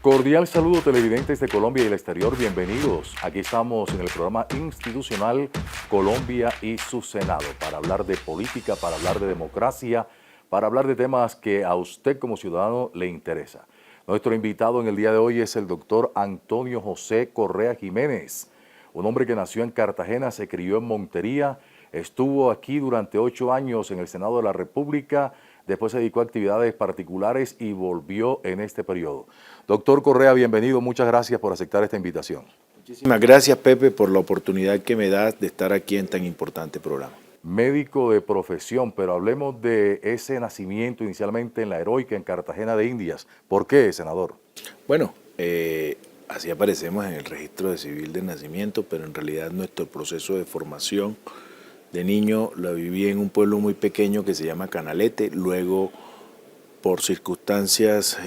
Cordial saludo televidentes de Colombia y el exterior, bienvenidos. Aquí estamos en el programa institucional Colombia y su Senado para hablar de política, para hablar de democracia, para hablar de temas que a usted como ciudadano le interesa. Nuestro invitado en el día de hoy es el doctor Antonio José Correa Jiménez, un hombre que nació en Cartagena, se crió en Montería, estuvo aquí durante 8 años en el Senado de la República. Después se dedicó a actividades particulares y volvió en este periodo. Doctor Correa, bienvenido. Muchas gracias por aceptar esta invitación. Muchísimas gracias, Pepe, por la oportunidad que me das de estar aquí en tan importante programa. Médico de profesión, pero hablemos de ese nacimiento inicialmente en La Heroica, en Cartagena de Indias. ¿Por qué, senador? Bueno, así aparecemos en el registro de civil de nacimiento, pero en realidad nuestro proceso de formación de niño lo viví en un pueblo muy pequeño que se llama Canalete. Luego, por circunstancias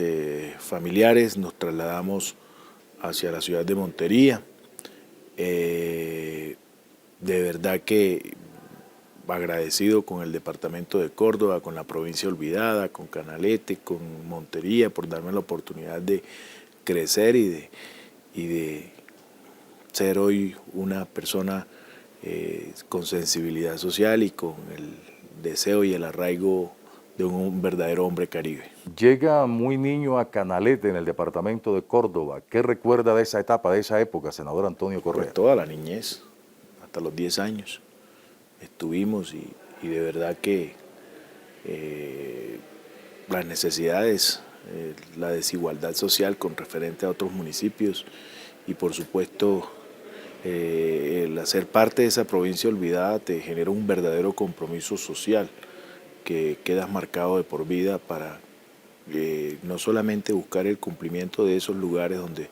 familiares, nos trasladamos hacia la ciudad de Montería. De verdad que agradecido con el departamento de Córdoba, con la provincia olvidada, con Canalete, con Montería, por darme la oportunidad de crecer y de ser hoy una persona con sensibilidad social y con el deseo y el arraigo de un verdadero hombre caribe. Llega muy niño a Canalete, en el departamento de Córdoba. ¿Qué recuerda de esa etapa, de esa época, senador Antonio Correa? Pues toda la niñez, hasta los 10 años estuvimos y de verdad que las necesidades, la desigualdad social con referente a otros municipios y por supuesto el hacer parte de esa provincia olvidada te genera un verdadero compromiso social que quedas marcado de por vida para no solamente buscar el cumplimiento de esos lugares donde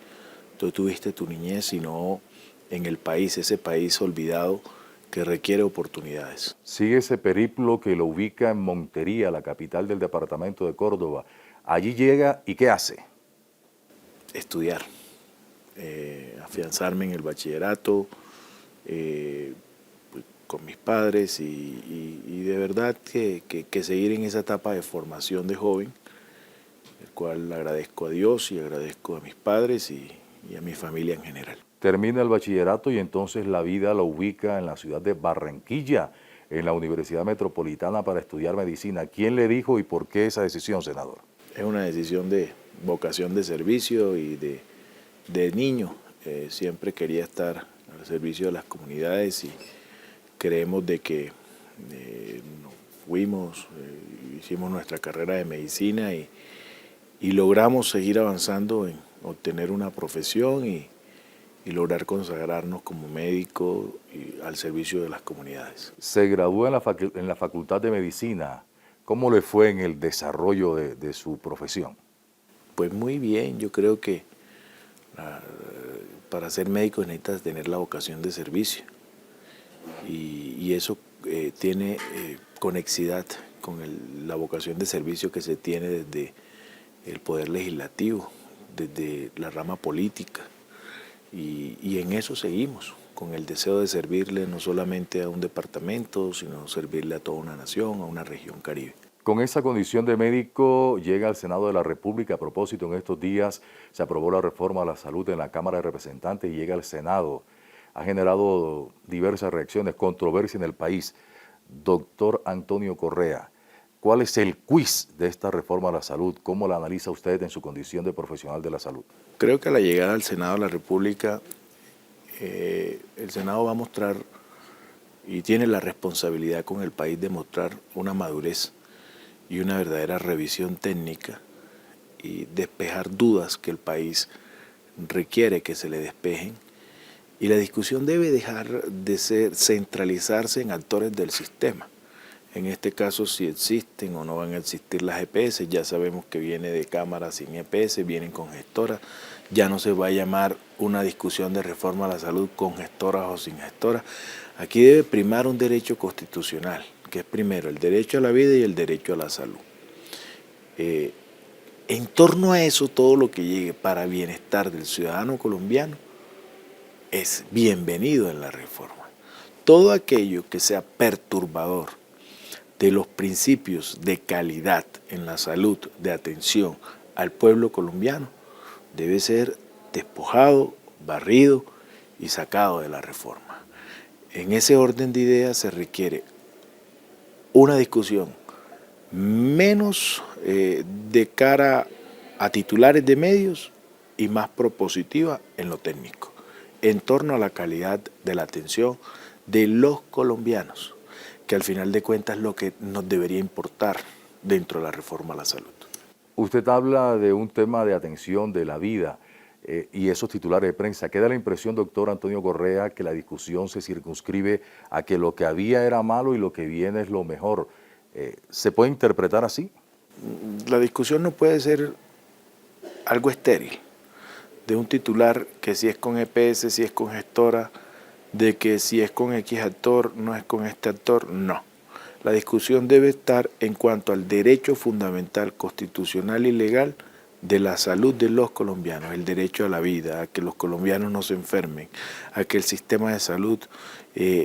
tú tuviste tu niñez, sino en el país, ese país olvidado que requiere oportunidades. Sigue ese periplo que lo ubica en Montería, la capital del departamento de Córdoba. Allí llega y ¿qué hace? Estudiar. Afianzarme en el bachillerato pues, con mis padres y de verdad que seguir en esa etapa de formación de joven, el cual agradezco a Dios y agradezco a mis padres y a mi familia en general. Termina el bachillerato y entonces la vida lo ubica en la ciudad de Barranquilla, en la Universidad Metropolitana para estudiar medicina. ¿Quién le dijo y por qué esa decisión, senador? Es una decisión de vocación de servicio y de niño. Siempre quería estar al servicio de las comunidades y creemos de que fuimos, hicimos nuestra carrera de medicina y logramos seguir avanzando en obtener una profesión y lograr consagrarnos como médico al servicio de las comunidades. Se graduó en la Facultad de Medicina. ¿Cómo le fue en el desarrollo de su profesión? Pues muy bien, yo creo que para ser médico necesitas tener la vocación de servicio y eso tiene conexidad con la vocación de servicio que se tiene desde el poder legislativo, desde la rama política y en eso seguimos, con el deseo de servirle no solamente a un departamento, sino servirle a toda una nación, a una región caribe. Con esa condición de médico llega al Senado de la República. A propósito, en estos días se aprobó la reforma a la salud en la Cámara de Representantes y llega al Senado. Ha generado diversas reacciones, controversia en el país. Doctor Antonio Correa, ¿cuál es el quiz de esta reforma a la salud? ¿Cómo la analiza usted en su condición de profesional de la salud? Creo que a la llegada al Senado de la República, el Senado va a mostrar y tiene la responsabilidad con el país de mostrar una madurez y una verdadera revisión técnica y despejar dudas que el país requiere que se le despejen. Y la discusión debe dejar de centralizarse en actores del sistema. En este caso, si existen o no van a existir las EPS, ya sabemos que viene de cámaras sin EPS, vienen con gestoras. Ya no se va a llamar una discusión de reforma a la salud con gestoras o sin gestoras. Aquí debe primar un derecho constitucional, que es primero el derecho a la vida y el derecho a la salud. En torno a eso, todo lo que llegue para bienestar del ciudadano colombiano es bienvenido en la reforma. Todo aquello que sea perturbador de los principios de calidad en la salud, de atención al pueblo colombiano, debe ser despojado, barrido y sacado de la reforma. En ese orden de ideas se requiere una discusión menos de cara a titulares de medios y más propositiva en lo técnico, en torno a la calidad de la atención de los colombianos, que al final de cuentas es lo que nos debería importar dentro de la reforma a la salud. Usted habla de un tema de atención de la vida y esos titulares de prensa. ¿Queda la impresión, doctor Antonio Correa, que la discusión se circunscribe a que lo que había era malo y lo que viene es lo mejor? ¿Se puede interpretar así? La discusión no puede ser algo estéril, de un titular que si es con EPS, si es con gestora, de que si es con X actor, no es con este actor, no. La discusión debe estar en cuanto al derecho fundamental, constitucional y legal de la salud de los colombianos, el derecho a la vida, a que los colombianos no se enfermen, a que el sistema de salud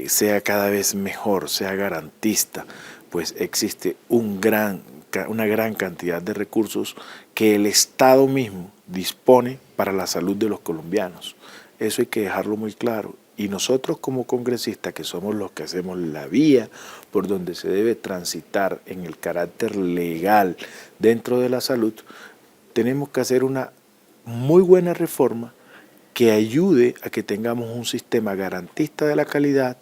sea cada vez mejor, sea garantista, pues existe una gran cantidad de recursos que el Estado mismo dispone para la salud de los colombianos. Eso hay que dejarlo muy claro. Y nosotros como congresistas, que somos los que hacemos la vía por donde se debe transitar en el carácter legal dentro de la salud, tenemos que hacer una muy buena reforma que ayude a que tengamos un sistema garantista de la calidad,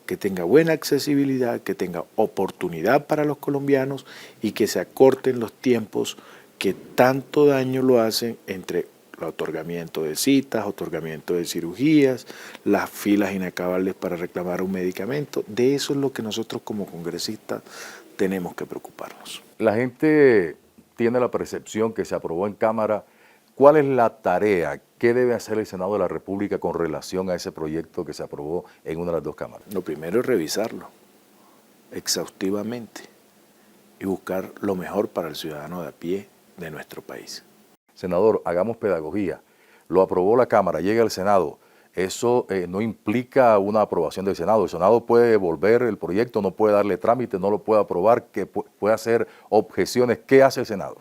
que tenga buena accesibilidad, que tenga oportunidad para los colombianos y que se acorten los tiempos que tanto daño lo hacen entre el otorgamiento de citas, otorgamiento de cirugías, las filas inacabables para reclamar un medicamento. De eso es lo que nosotros como congresistas tenemos que preocuparnos. La gente tiene la percepción que se aprobó en Cámara. ¿Cuál es la tarea? ¿Qué debe hacer el Senado de la República con relación a ese proyecto que se aprobó en una de las dos cámaras? Lo primero es revisarlo exhaustivamente y buscar lo mejor para el ciudadano de a pie de nuestro país. Senador, hagamos pedagogía. Lo aprobó la Cámara, llega al Senado. Eso no implica una aprobación del Senado. El Senado puede devolver el proyecto, no puede darle trámite, no lo puede aprobar, que puede hacer objeciones. ¿Qué hace el Senado?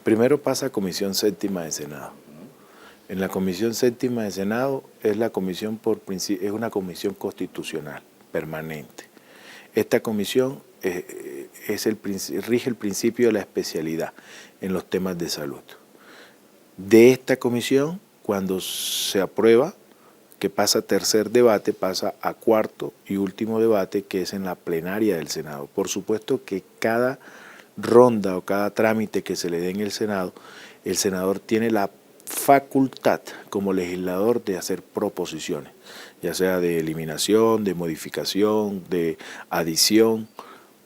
Primero pasa a Comisión Séptima de Senado. En la Comisión Séptima de Senado es una comisión constitucional permanente. Esta comisión rige el principio de la especialidad en los temas de salud. De esta comisión, cuando se aprueba, que pasa a tercer debate, pasa a cuarto y último debate, que es en la plenaria del Senado. Por supuesto que cada ronda o cada trámite que se le dé en el Senado, el senador tiene la facultad como legislador de hacer proposiciones, ya sea de eliminación, de modificación, de adición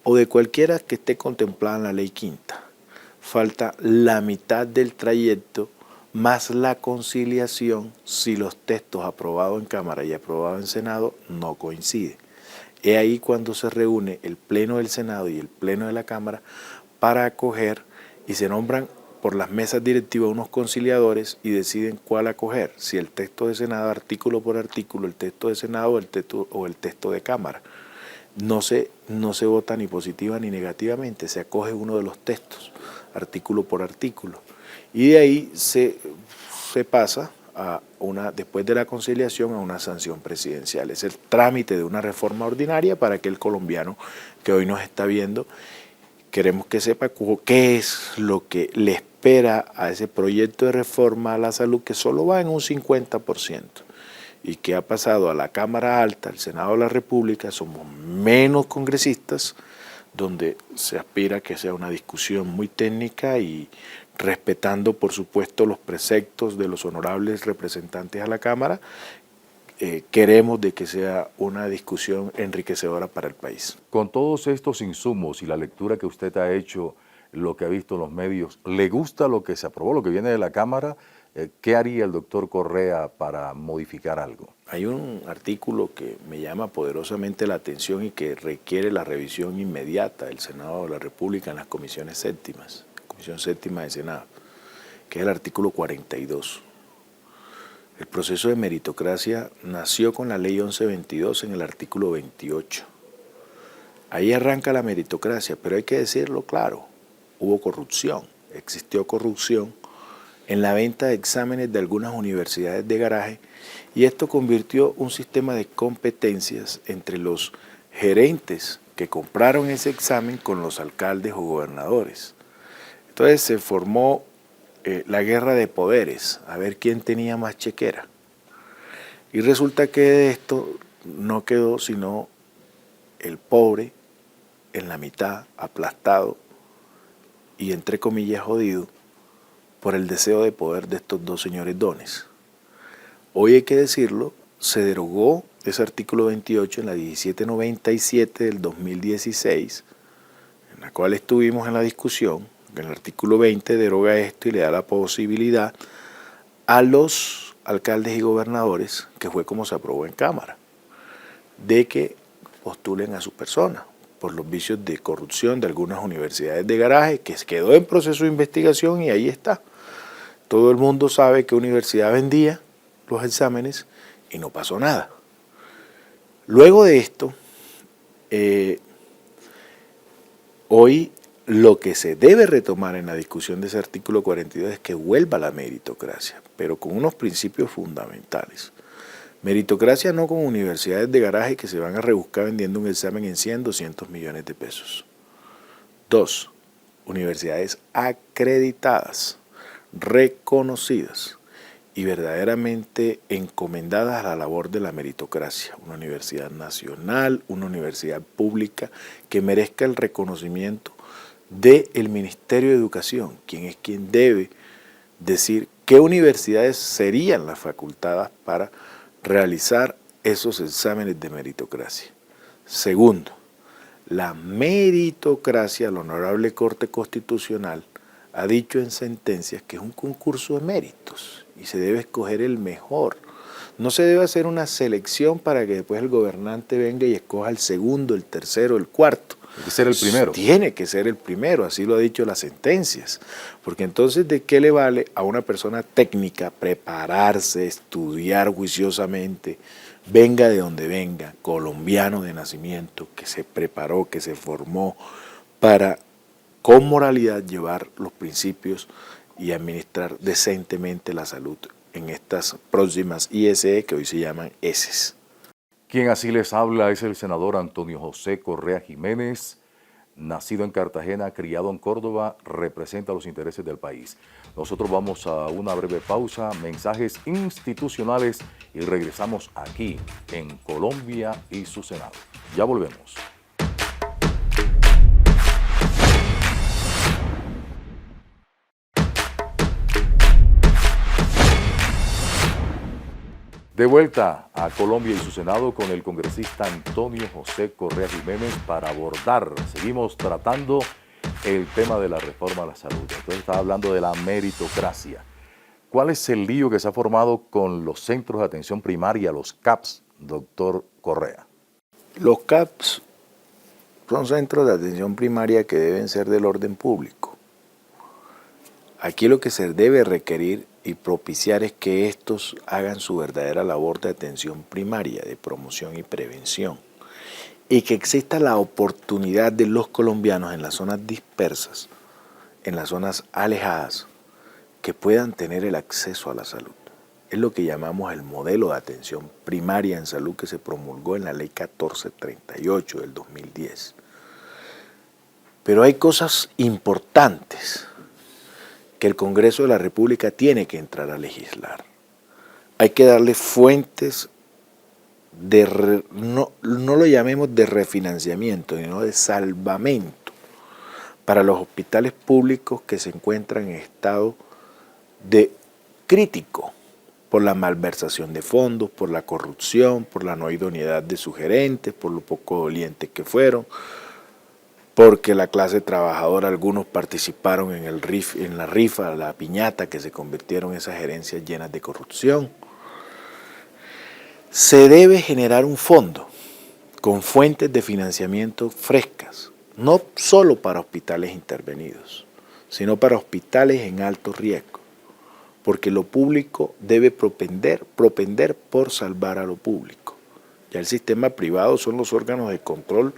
o de cualquiera que esté contemplada en la ley quinta. Falta la mitad del trayecto más la conciliación si los textos aprobados en Cámara y aprobados en Senado no coinciden. Es ahí cuando se reúne el Pleno del Senado y el Pleno de la Cámara para acoger y se nombran por las mesas directivas unos conciliadores y deciden cuál acoger, si el texto de Senado artículo por artículo, el texto de Senado o el texto de Cámara. No se vota ni positiva ni negativamente, se acoge uno de los textos, artículo por artículo. Y de ahí se pasa después de la conciliación a una sanción presidencial. Es el trámite de una reforma ordinaria para que el colombiano que hoy nos está viendo, queremos que sepa qué es lo que le espera a ese proyecto de reforma a la salud, que solo va en un 50%, y que ha pasado a la Cámara Alta, al Senado de la República. Somos menos congresistas, donde se aspira a que sea una discusión muy técnica y respetando, por supuesto, los preceptos de los honorables representantes a la Cámara. Queremos de que sea una discusión enriquecedora para el país. Con todos estos insumos y la lectura que usted ha hecho, lo que ha visto en los medios, ¿le gusta lo que se aprobó, lo que viene de la Cámara? ¿Qué haría el doctor Correa para modificar algo? Hay un artículo que me llama poderosamente la atención y que requiere la revisión inmediata del Senado de la República en las comisiones séptimas, Comisión Séptima de Senado, que es el artículo 42. El proceso de meritocracia nació con la ley 1122 en el artículo 28. Ahí arranca la meritocracia, pero hay que decirlo claro, hubo corrupción, existió corrupción en la venta de exámenes de algunas universidades de garaje, y esto convirtió un sistema de competencias entre los gerentes que compraron ese examen con los alcaldes o gobernadores. Entonces se formó la guerra de poderes, a ver quién tenía más chequera. Y resulta que de esto no quedó sino el pobre en la mitad, aplastado y entre comillas jodido por el deseo de poder de estos dos señores dones. Hoy hay que decirlo, se derogó ese artículo 28 en la 1797 del 2016, en la cual estuvimos en la discusión. El artículo 20 deroga esto y le da la posibilidad a los alcaldes y gobernadores, que fue como se aprobó en Cámara, de que postulen a su persona por los vicios de corrupción de algunas universidades de garaje, que quedó en proceso de investigación y ahí está. Todo el mundo sabe qué universidad vendía los exámenes y no pasó nada. Luego de esto, hoy lo que se debe retomar en la discusión de ese artículo 42 es que vuelva la meritocracia, pero con unos principios fundamentales. Meritocracia no con universidades de garaje que se van a rebuscar vendiendo un examen en 100, 200 millones de pesos. 2. Universidades acreditadas, reconocidas y verdaderamente encomendadas a la labor de la meritocracia. Una universidad nacional, una universidad pública que merezca el reconocimiento del Ministerio de Educación, quien debe decir qué universidades serían las facultadas para realizar esos exámenes de meritocracia. Segundo, la meritocracia, la Honorable Corte Constitucional ha dicho en sentencias que es un concurso de méritos y se debe escoger el mejor. No se debe hacer una selección para que después el gobernante venga y escoja el segundo, el tercero, el cuarto. Tiene que ser el primero. Tiene que ser el primero, así lo ha dicho las sentencias. Porque entonces, ¿de qué le vale a una persona técnica prepararse, estudiar juiciosamente, venga de donde venga, colombiano de nacimiento, que se preparó, que se formó para, con moralidad, llevar los principios y administrar decentemente la salud en estas próximas ISE que hoy se llaman ESES? Quien así les habla es el senador Antonio José Correa Jiménez, nacido en Cartagena, criado en Córdoba, representa los intereses del país. Nosotros vamos a una breve pausa, mensajes institucionales y regresamos aquí en Colombia y su Senado. Ya volvemos. De vuelta a Colombia y su Senado con el congresista Antonio José Correa Jiménez para abordar, seguimos tratando el tema de la reforma a la salud. Entonces estaba hablando de la meritocracia. ¿Cuál es el lío que se ha formado con los centros de atención primaria, los CAPS, doctor Correa? Los CAPS son centros de atención primaria que deben ser del orden público. Aquí lo que se debe requerir y propiciar es que estos hagan su verdadera labor de atención primaria, de promoción y prevención, y que exista la oportunidad de los colombianos en las zonas dispersas, en las zonas alejadas, que puedan tener el acceso a la salud. Es lo que llamamos el modelo de atención primaria en salud que se promulgó en la Ley 1438 del 2010. Pero hay cosas importantes que el Congreso de la República tiene que entrar a legislar. Hay que darle fuentes de, no lo llamemos de refinanciamiento, sino de salvamento para los hospitales públicos que se encuentran en estado de crítico por la malversación de fondos, por la corrupción, por la no idoneidad de sus gerentes, por lo poco dolientes que fueron, porque la clase trabajadora, algunos participaron en la rifa, la piñata, que se convirtieron en esas gerencias llenas de corrupción. Se debe generar un fondo con fuentes de financiamiento frescas, no solo para hospitales intervenidos, sino para hospitales en alto riesgo, porque lo público debe propender por salvar a lo público. Ya el sistema privado son los órganos de control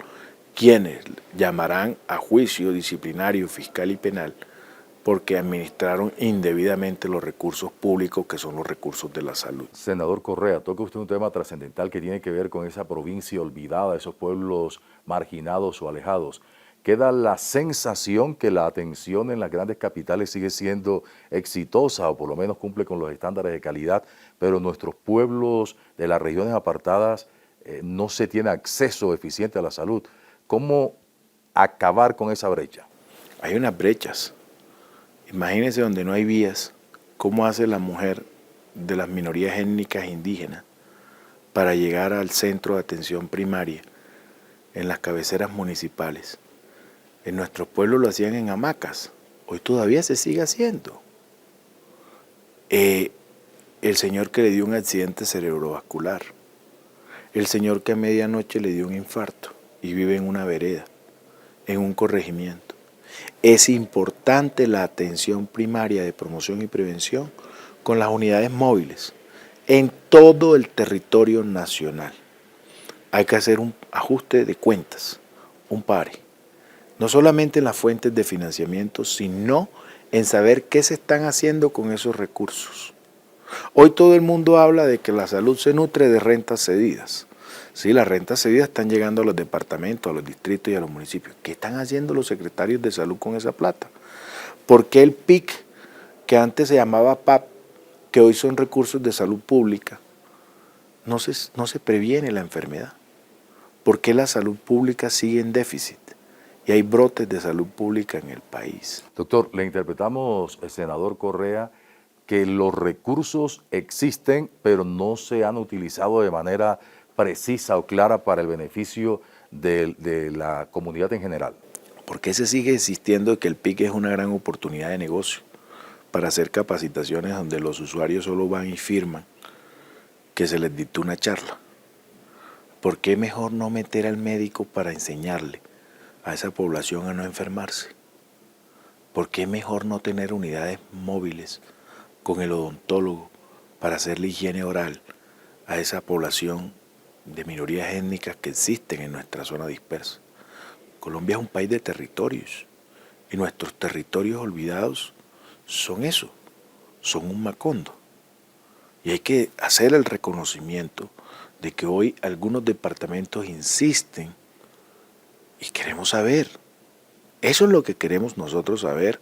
quienes llamarán a juicio disciplinario, fiscal y penal porque administraron indebidamente los recursos públicos que son los recursos de la salud. Senador Correa, toca usted un tema trascendental que tiene que ver con esa provincia olvidada, esos pueblos marginados o alejados. Queda la sensación que la atención en las grandes capitales sigue siendo exitosa o por lo menos cumple con los estándares de calidad, pero nuestros pueblos de las regiones apartadas no se tiene acceso eficiente a la salud. ¿Cómo acabar con esa brecha? Hay unas brechas. Imagínense donde no hay vías, cómo hace la mujer de las minorías étnicas indígenas para llegar al centro de atención primaria en las cabeceras municipales. En nuestros pueblos lo hacían en hamacas, hoy todavía se sigue haciendo. El señor que le dio un accidente cerebrovascular, el señor que a medianoche le dio un infarto y vive en una vereda, en un corregimiento. Es importante la atención primaria de promoción y prevención con las unidades móviles en todo el territorio nacional. Hay que hacer un ajuste de cuentas, un pare. No solamente en las fuentes de financiamiento, sino en saber qué se están haciendo con esos recursos. Hoy todo el mundo habla de que la salud se nutre de rentas cedidas. Sí, las rentas cedidas están llegando a los departamentos, a los distritos y a los municipios. ¿Qué están haciendo los secretarios de salud con esa plata? ¿Por qué el PIC, que antes se llamaba PAP, que hoy son recursos de salud pública, no se previene la enfermedad? ¿Por qué la salud pública sigue en déficit? Y hay brotes de salud pública en el país. Doctor, le interpretamos, senador Correa, que los recursos existen, pero no se han utilizado de manera precisa o clara para el beneficio de la comunidad en general. ¿Por qué se sigue insistiendo que el PIC es una gran oportunidad de negocio para hacer capacitaciones donde los usuarios solo van y firman que se les dictó una charla? ¿Por qué mejor no meter al médico para enseñarle a esa población a no enfermarse? ¿Por qué mejor no tener unidades móviles con el odontólogo para hacerle higiene oral a esa población de minorías étnicas que existen en nuestra zona dispersa? Colombia es un país de territorios y nuestros territorios olvidados son eso, son un macondo. Y hay que hacer el reconocimiento de que hoy algunos departamentos insisten y queremos saber. Eso es lo que queremos nosotros saber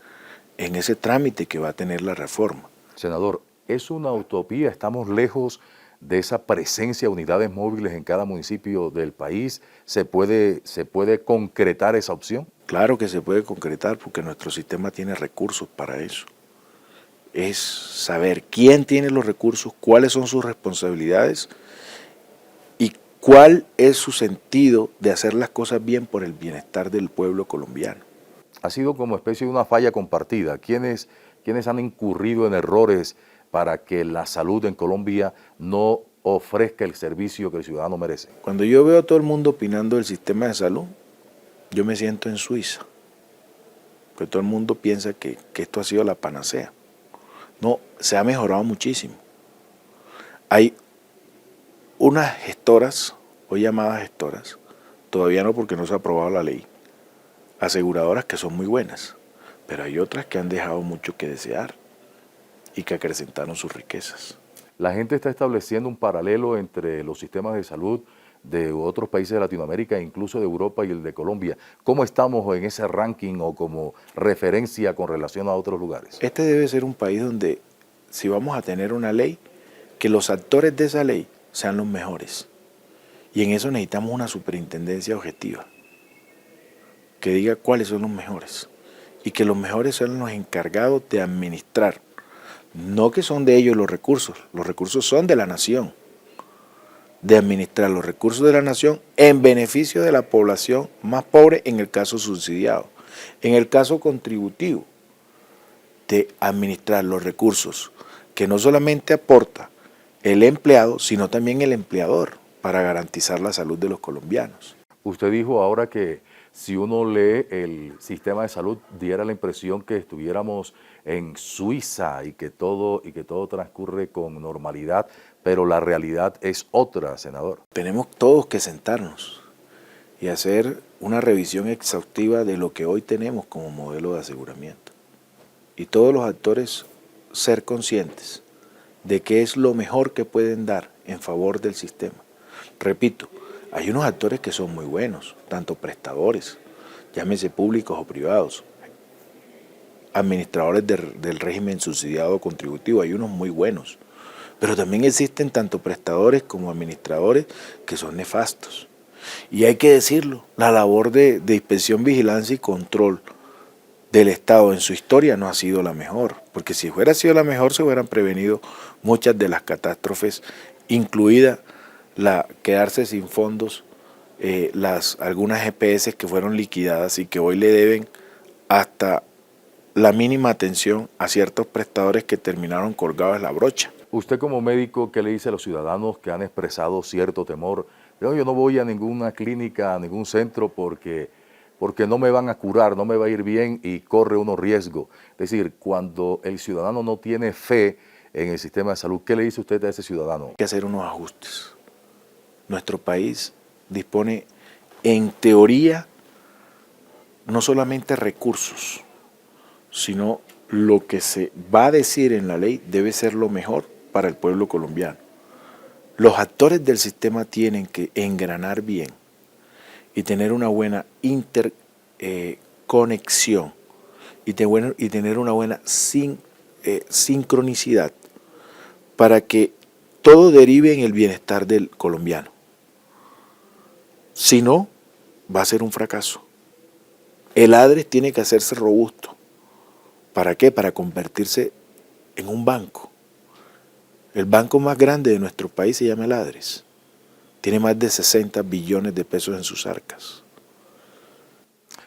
en ese trámite que va a tener la reforma. Senador, ¿es una utopía? ¿Estamos lejos de esa presencia de unidades móviles en cada municipio del país? ¿Se puede concretar esa opción? Claro que se puede concretar porque nuestro sistema tiene recursos para eso. Es saber quién tiene los recursos, cuáles son sus responsabilidades y cuál es su sentido de hacer las cosas bien por el bienestar del pueblo colombiano. Ha sido como especie de una falla compartida. ¿Quiénes han incurrido en errores para que la salud en Colombia no ofrezca el servicio que el ciudadano merece? Cuando yo veo a todo el mundo opinando del sistema de salud, yo me siento en Suiza, porque todo el mundo piensa que esto ha sido la panacea. No, se ha mejorado muchísimo. Hay unas gestoras, hoy llamadas gestoras, todavía no porque no se ha aprobado la ley, aseguradoras que son muy buenas, pero hay otras que han dejado mucho que desear y que acrecentaron sus riquezas. La gente está estableciendo un paralelo entre los sistemas de salud de otros países de Latinoamérica, incluso de Europa y el de Colombia. ¿Cómo estamos en ese ranking o como referencia con relación a otros lugares? Este debe ser un país donde, si vamos a tener una ley, que los actores de esa ley sean los mejores. Y en eso necesitamos una superintendencia objetiva, que diga cuáles son los mejores. Y que los mejores sean los encargados de administrar. No que son de ellos los recursos son de la nación. De administrar los recursos de la nación en beneficio de la población más pobre en el caso subsidiado. En el caso contributivo, de administrar los recursos que no solamente aporta el empleado, sino también el empleador para garantizar la salud de los colombianos. Usted dijo ahora que si uno lee el sistema de salud diera la impresión que estuviéramos en Suiza y que todo transcurre con normalidad, pero la realidad es otra, senador. Tenemos todos que sentarnos y hacer una revisión exhaustiva de lo que hoy tenemos como modelo de aseguramiento y todos los actores ser conscientes de qué es lo mejor que pueden dar en favor del sistema. Repito, hay unos actores que son muy buenos, tanto prestadores, llámese públicos o privados, administradores del régimen subsidiado contributivo, hay unos muy buenos, pero también existen tanto prestadores como administradores que son nefastos. Y hay que decirlo, la labor de inspección, vigilancia y control del Estado en su historia no ha sido la mejor, porque si hubiera sido la mejor se hubieran prevenido muchas de las catástrofes, incluida la quedarse sin fondos, algunas EPS que fueron liquidadas y que hoy le deben hasta la mínima atención a ciertos prestadores que terminaron colgados en la brocha. Usted como médico, ¿qué le dice a los ciudadanos que han expresado cierto temor? Yo no voy a ninguna clínica, a ningún centro porque no me van a curar, no me va a ir bien y corre uno riesgo. Es decir, cuando el ciudadano no tiene fe en el sistema de salud, ¿qué le dice usted a ese ciudadano? Hay que hacer unos ajustes. Nuestro país dispone, en teoría, no solamente recursos, sino lo que se va a decir en la ley debe ser lo mejor para el pueblo colombiano. Los actores del sistema tienen que engranar bien y tener una buena interconexión y tener una buena sincronicidad para que todo derive en el bienestar del colombiano. Si no, va a ser un fracaso. El ADRES tiene que hacerse robusto. ¿Para qué? Para convertirse en un banco. El banco más grande de nuestro país se llama el ADRES. Tiene más de 60 billones de pesos en sus arcas.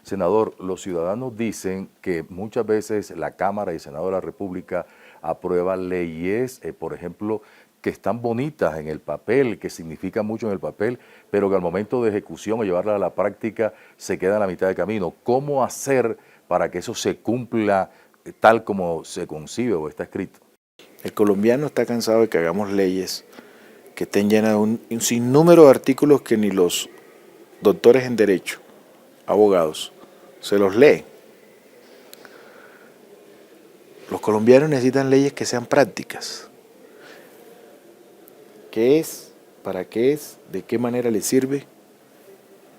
Senador, los ciudadanos dicen que muchas veces la Cámara y el Senado de la República aprueban leyes, por ejemplo, que están bonitas en el papel, que significan mucho en el papel, pero que al momento de ejecución o llevarla a la práctica se queda en la mitad de camino. ¿Cómo hacer para que eso se cumpla tal como se concibe o está escrito? El colombiano está cansado de que hagamos leyes que estén llenas de un sinnúmero de artículos que ni los doctores en derecho, abogados, se los leen. Los colombianos necesitan leyes que sean prácticas. ¿Qué es? ¿Para qué es? ¿De qué manera les sirve?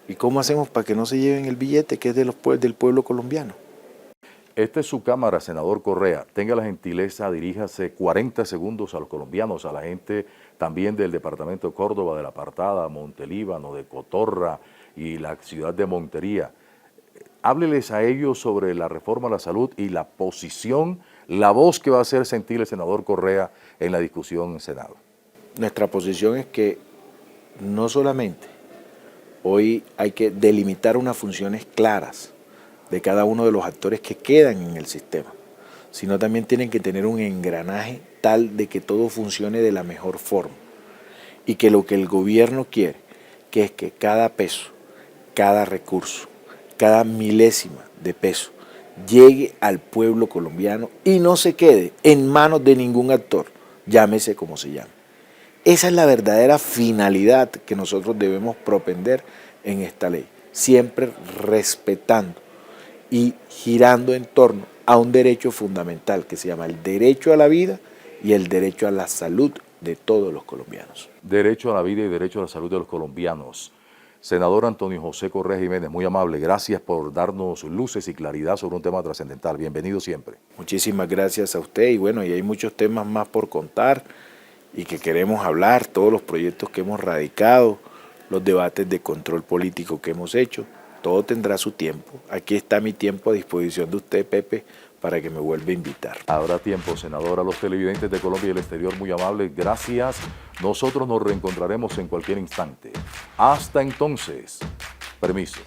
¿Y cómo hacemos para que no se lleven el billete que es del pueblo colombiano? Esta es su cámara, senador Correa. Tenga la gentileza, diríjase 40 segundos a los colombianos, a la gente también del departamento de Córdoba, de La Apartada, Montelíbano, de Cotorra y la ciudad de Montería. Hábleles a ellos sobre la reforma a la salud y la posición, la voz que va a hacer sentir el senador Correa en la discusión en Senado. Nuestra posición es que no solamente hoy hay que delimitar unas funciones claras de cada uno de los actores que quedan en el sistema, sino también tienen que tener un engranaje tal de que todo funcione de la mejor forma y que lo que el gobierno quiere, que es que cada peso, cada recurso, cada milésima de peso llegue al pueblo colombiano y no se quede en manos de ningún actor, llámese como se llame. Esa es la verdadera finalidad que nosotros debemos propender en esta ley, siempre respetando y girando en torno a un derecho fundamental que se llama el derecho a la vida y el derecho a la salud de todos los colombianos. Derecho a la vida y derecho a la salud de los colombianos. Senador Antonio José Correa Jiménez, muy amable, gracias por darnos luces y claridad sobre un tema trascendental. Bienvenido siempre. Muchísimas gracias a usted y bueno, y hay muchos temas más por contar y que queremos hablar, todos los proyectos que hemos radicado, los debates de control político que hemos hecho, todo tendrá su tiempo. Aquí está mi tiempo a disposición de usted, Pepe, para que me vuelva a invitar. Habrá tiempo, senador. A los televidentes de Colombia y el exterior, muy amables, gracias. Nosotros nos reencontraremos en cualquier instante. Hasta entonces, permiso.